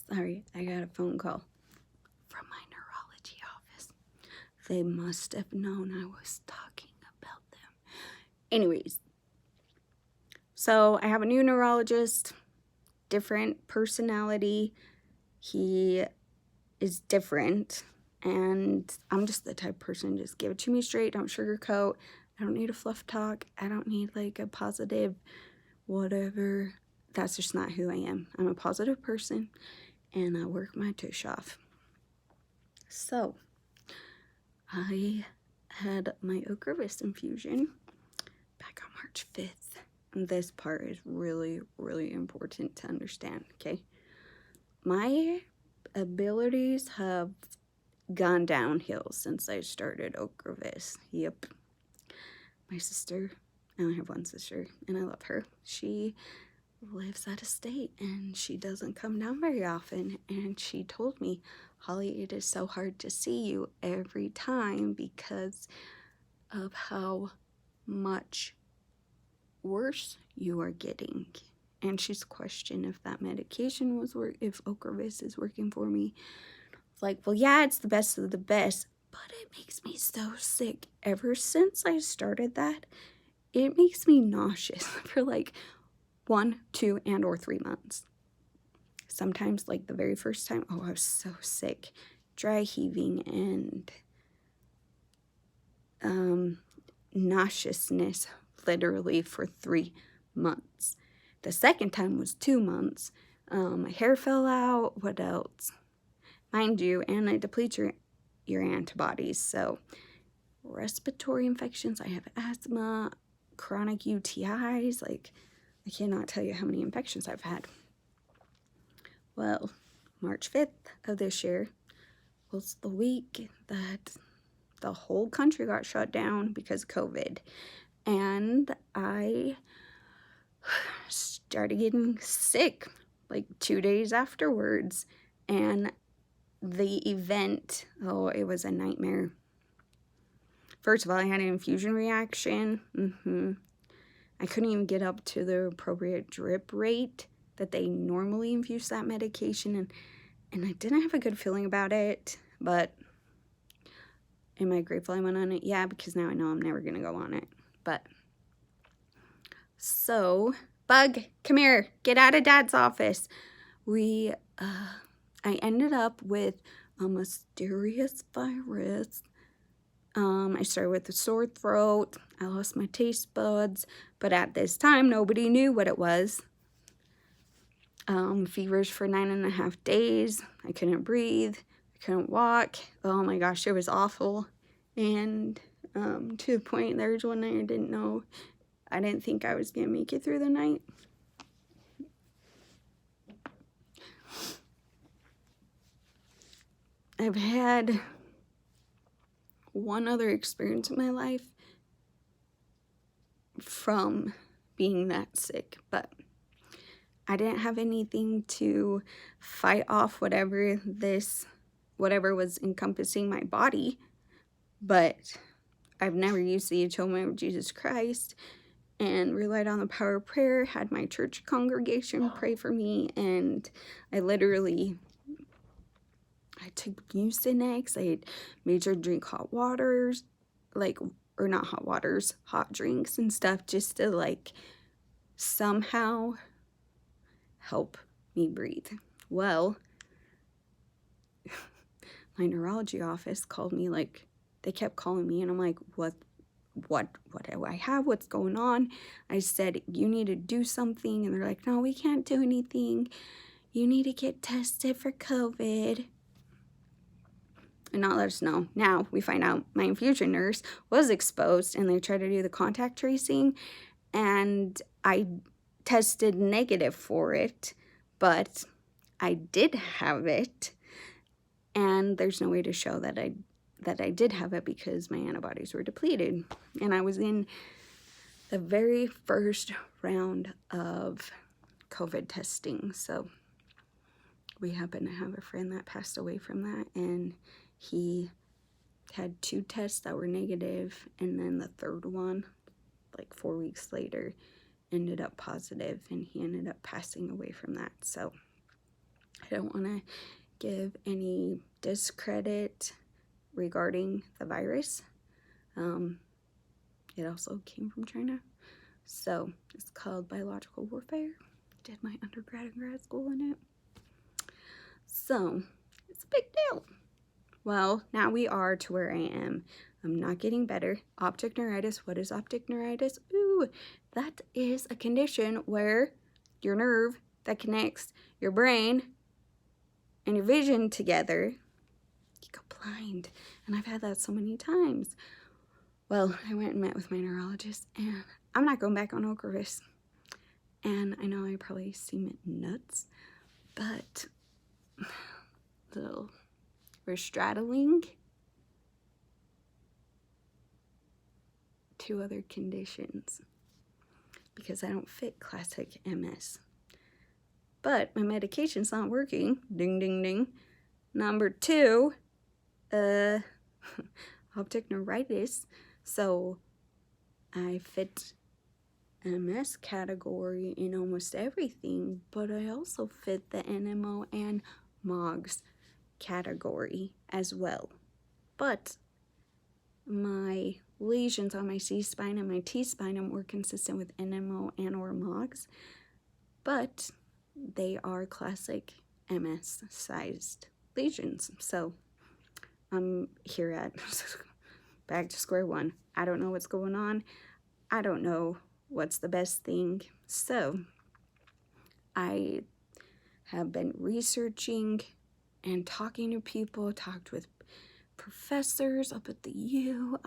Sorry, I got a phone call from my neurology office. They must have known I was talking about them. Anyways, so I have a new neurologist, different personality. He is different, and I'm just the type of person, just give it to me straight, don't sugarcoat. I don't need a fluff talk. I don't need like a positive whatever. That's just not who I am. I'm a positive person, and I work my tush off. So, I had my Ocrevus infusion back on March 5th. And this part is really, really important to understand, okay? My abilities have gone downhill since I started Ocrevus. Yep. My sister, I only have one sister, and I love her. She lives out of state, and she doesn't come down very often. And she told me, Holly, it is so hard to see you every time because of how much worse you are getting. And she's questioned if that medication was if Ocrevus is working for me. It's like, well, yeah, it's the best of the best, but it makes me so sick. Ever since I started that, it makes me nauseous for like 1, 2, and or 3 months. Sometimes, like the very first time, I was so sick, dry heaving and nauseousness literally for 3 months. The second time was 2 months. My hair fell out. What else? Mind you, and it depletes your antibodies. So respiratory infections, I have asthma, chronic UTIs, like I cannot tell you how many infections I've had. Well, March 5th of this year was the week that the whole country got shut down because of COVID. And I started getting sick like 2 days afterwards. And the event, it was a nightmare. First of all, I had an infusion reaction. I couldn't even get up to the appropriate drip rate that they normally infuse that medication, and I didn't have a good feeling about it, but am I grateful I went on it? Yeah, because now I know I'm never going to go on it. But, so, Bug, come here, get out of Dad's office. I ended up with a mysterious virus. I started with a sore throat. I lost my taste buds, but at this time, nobody knew what it was. Fevers for 9.5 days. I couldn't breathe. I couldn't walk. Oh my gosh, it was awful. And to the point, there was one night I didn't think I was going to make it through the night. I've had one other experience in my life from being that sick, but I didn't have anything to fight off whatever was encompassing my body. But I've never used the atonement of Jesus Christ and relied on the power of prayer, had my church congregation pray for me, and I took Mucinex. I made sure to drink hot waters, hot drinks and stuff, just to somehow help me breathe. Well, my neurology office called me, they kept calling me, and I'm like, what do I have? What's going on? I said, you need to do something, and they're like, no, we can't do anything. You need to get tested for COVID. And not let us know. Now we find out my infusion nurse was exposed, and they tried to do the contact tracing, and I tested negative for it, but I did have it, and there's no way to show that I did have it because my antibodies were depleted. And I was in the very first round of COVID testing, so we happen to have a friend that passed away from that, and he had 2 tests that were negative, and then the third one, 4 weeks later, ended up positive, and he ended up passing away from that. So I don't want to give any discredit regarding the virus. It also came from China. So it's called biological warfare. Did my undergrad and grad school in it. So it's a big deal. Well, now we are to where I am. I'm not getting better. Optic neuritis. What is optic neuritis? Ooh, that is a condition where your nerve that connects your brain and your vision together, you go blind. And I've had that so many times. Well, I went and met with my neurologist, and I'm not going back on Ocrevus. And I know I probably seem nuts, but we're straddling 2 other conditions because I don't fit classic MS. But my medication's not working. Ding, ding, ding. Number 2, optic neuritis. So I fit MS category in almost everything, but I also fit the NMO and MOGS category as well. But my lesions on my C-spine and my T-spine are more consistent with NMO and or MOGS, but they are classic MS-sized lesions. So I'm here at back to square one. I don't know what's going on. I don't know what's the best thing. So I have been researching and talking to people, talked with professors up at the U.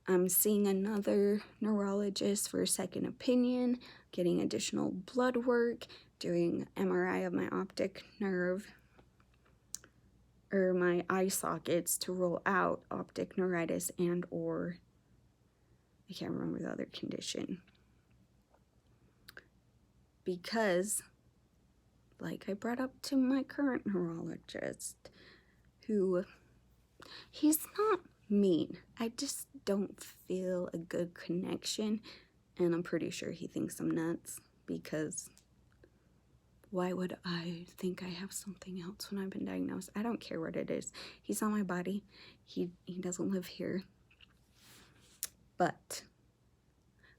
I'm seeing another neurologist for a second opinion, getting additional blood work, doing MRI of my optic nerve or my eye sockets to rule out optic neuritis and or I can't remember the other condition. Because, like I brought up to my current neurologist, who, he's not mean. I just don't feel a good connection, and I'm pretty sure he thinks I'm nuts, because why would I think I have something else when I've been diagnosed? I don't care what it is. He's on my body. He doesn't live here. But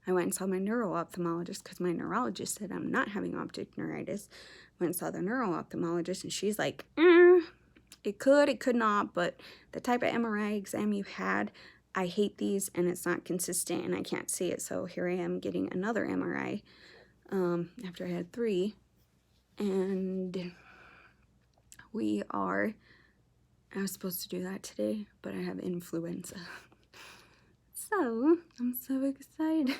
I went and saw my neuro-ophthalmologist because my neurologist said I'm not having optic neuritis. Went and saw the neuro-ophthalmologist, and she's like, it could not, but the type of MRI exam you had, I hate these, and it's not consistent, and I can't see it. So here I am getting another MRI after I had 3. And I was supposed to do that today, but I have influenza. So, I'm so excited.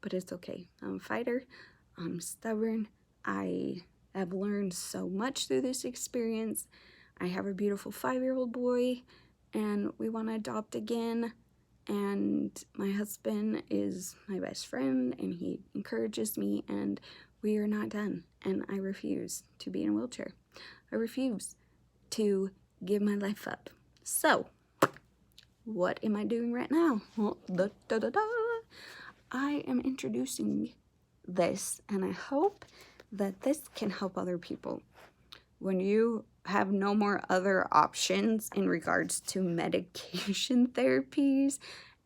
But it's okay. I'm a fighter. I'm stubborn. I have learned so much through this experience. I have a beautiful 5-year-old boy, and we want to adopt again. And my husband is my best friend, and he encourages me, and we are not done. And I refuse to be in a wheelchair. I refuse to give my life up. So, what am I doing right now? Well, I am introducing this, and I hope that this can help other people. When you have no more other options in regards to medication therapies,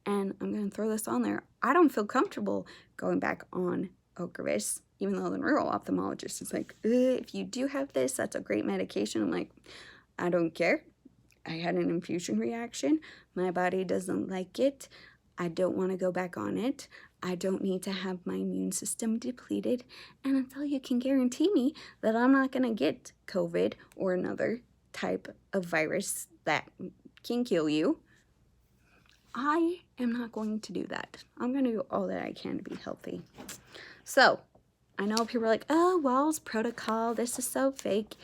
and I'm going to throw this on there, I don't feel comfortable going back on Ocrevus, even though the neuro-ophthalmologist is like, if you do have this, that's a great medication. I'm like, I don't care. I had an infusion reaction. My body doesn't like it. I don't want to go back on it. I don't need to have my immune system depleted. And until you can guarantee me that I'm not going to get COVID or another type of virus that can kill you, I am not going to do that. I'm going to do all that I can to be healthy. So, I know people are like, oh, Wahls Protocol, this is so fake.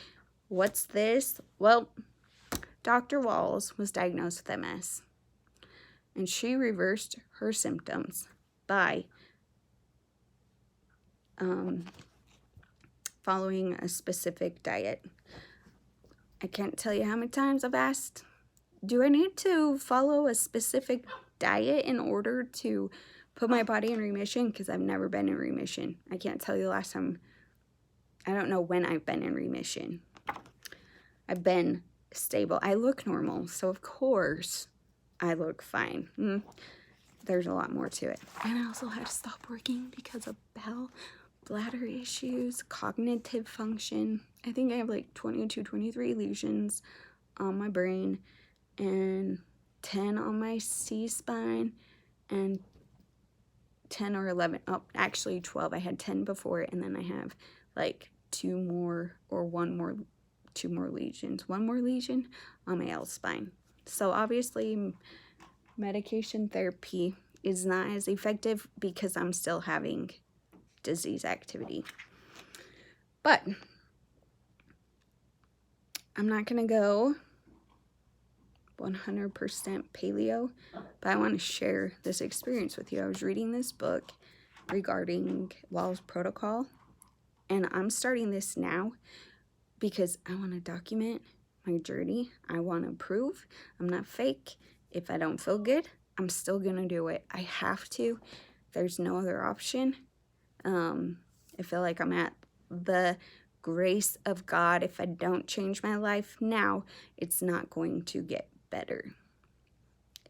What's this? Well, Dr. Wahls was diagnosed with MS, and she reversed her symptoms by following a specific diet. I can't tell you how many times I've asked, do I need to follow a specific diet in order to put my body in remission? Because I've never been in remission. I can't tell you the last time I don't know when I've been in remission. I've been stable. I look normal, so of course I look fine. There's a lot more to it. And I also had to stop working because of bowel, bladder issues, cognitive function. I think I have like 22, 23 lesions on my brain and 10 on my C-spine and 10 or 11, oh, actually 12. I had 10 before, and then I have like two more lesions. One more lesion on my L-spine. So obviously medication therapy is not as effective because I'm still having disease activity. But I'm not going to go 100% paleo, but I want to share this experience with you. I was reading this book regarding Wahls Protocol, and I'm starting this now because I want to document my journey. I want to prove I'm not fake. If I don't feel good, I'm still going to do it. I have to. There's no other option. I feel like I'm at the grace of God. If I don't change my life now, it's not going to get better.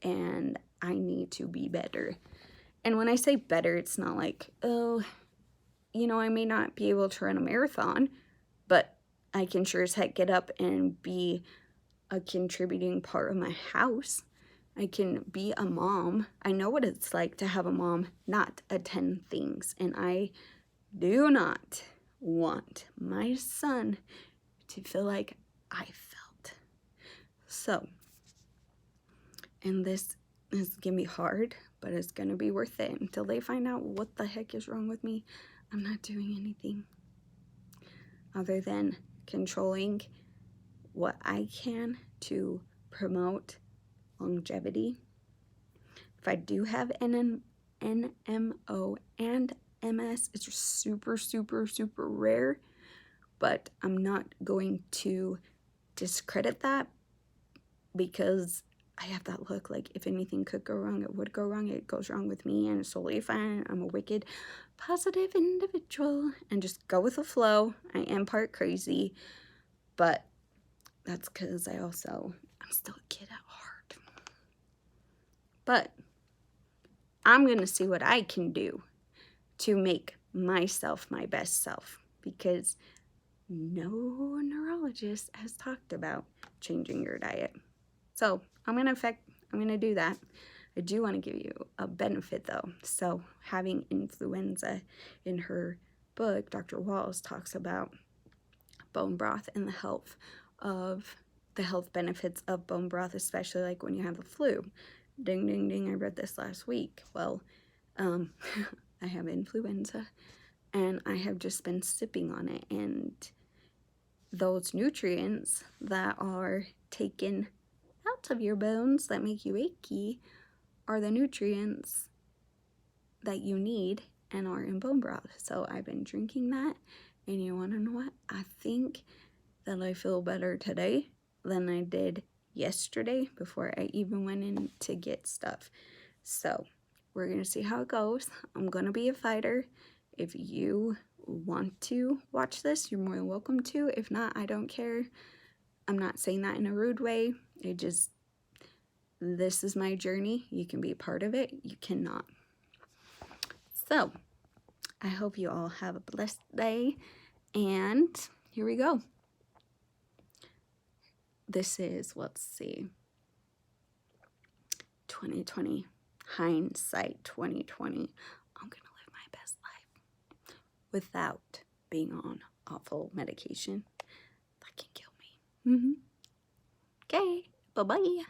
And I need to be better. And when I say better, it's not like, oh, you know, I may not be able to run a marathon, but I can sure as heck get up and be a contributing part of my house. I can be a mom. I know what it's like to have a mom not attend things. And I do not want my son to feel like I felt. So, and this is going to be hard, but it's going to be worth it. Until they find out what the heck is wrong with me, I'm not doing anything other than controlling what I can to promote longevity. If I do have NMO and MS, it's just super, super, super rare, but I'm not going to discredit that because I have that look like if anything could go wrong, it would go wrong. It goes wrong with me and it's totally fine. I'm a wicked, positive individual and just go with the flow. I am part crazy, but that's because I'm still a kid at heart. But I'm going to see what I can do to make myself my best self because no neurologist has talked about changing your diet. So I'm going to do that. I do want to give you a benefit though. So having influenza, in her book, Dr. Wahls talks about bone broth and the health benefits of bone broth, especially like when you have the flu. Ding, ding, ding, I read this last week. Well, I have influenza and I have just been sipping on it, and those nutrients that are taken out of your bones that make you achy are the nutrients that you need and are in bone broth. So I've been drinking that, and you want to know what? I think that I feel better today than I did yesterday before I even went in to get stuff. So we're going to see how it goes. I'm going to be a fighter. If you want to watch this, you're more than welcome to. If not, I don't care. I'm not saying that in a rude way. This is my journey. You can be a part of it. You cannot. So I hope you all have a blessed day. And here we go. This is, let's see, 2020, hindsight 2020. I'm going to live my best life without being on awful medication that can kill me. Okay, bye-bye.